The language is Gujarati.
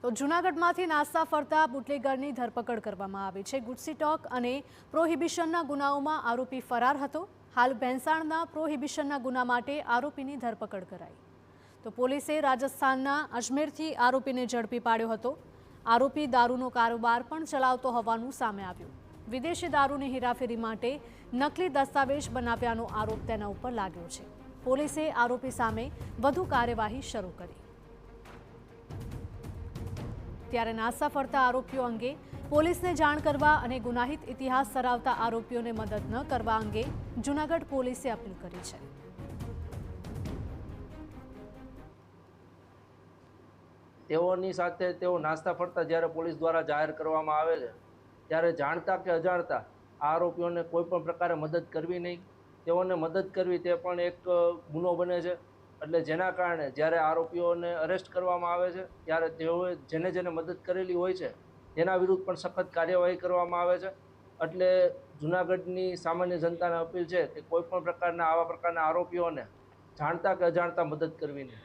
તો જૂનાગઢમાંથી નાસ્તા ફરતા બુટલેગરની ધરપકડ કરવામાં આવી છે। ગુડસીટોક અને પ્રોહિબિશનના ગુનાઓમાં આરોપી ફરાર હતો। હાલ ભેંસાણના પ્રોહિબિશનના ગુના માટે આરોપીની ધરપકડ કરાઈ। તો પોલીસે રાજસ્થાનના અજમેરથી આરોપીને ઝડપી પાડ્યો હતો। આરોપી દારૂનો કારોબાર પણ ચલાવતો હોવાનું સામે આવ્યું। વિદેશી દારૂની હેરાફેરી માટે નકલી દસ્તાવેજ બનાવ્યાનો આરોપ તેના ઉપર લાગ્યો છે। પોલીસે આરોપી સામે વધુ કાર્યવાહી શરૂ કરી। ત્યારે નાસ્તા ફરતા આરોપીઓ અંગે પોલીસને જાણ કરવા અને ગુનાહિત ઇતિહાસ ધરાવતા આરોપીઓને મદદ ન કરવા અંગે જૂનાગઢ પોલીસે અપીલ કરી છે। તેઓની સાથે તેઓ નાસ્તા ફરતા જ્યારે પોલીસ દ્વારા જાહેર કરવામાં આવે છે ત્યારે જાણતા કે અજાણતા આરોપીઓને કોઈ પણ પ્રકારે મદદ કરવી નહીં। તેઓને મદદ કરવી તે પણ એક ગુનો બને છે। એટલે જેના કારણે જ્યારે આરોપીઓને અરેસ્ટ કરવામાં આવે છે ત્યારે તેઓએ જેને મદદ કરેલી હોય છે તેના વિરુદ્ધ પણ સખત કાર્યવાહી કરવામાં આવે છે। એટલે જૂનાગઢની સામાન્ય જનતાને અપીલ છે કે કોઈ પણ પ્રકારના આવા પ્રકારના આરોપીઓને જાણતા કે અજાણતા મદદ કરવી નહીં।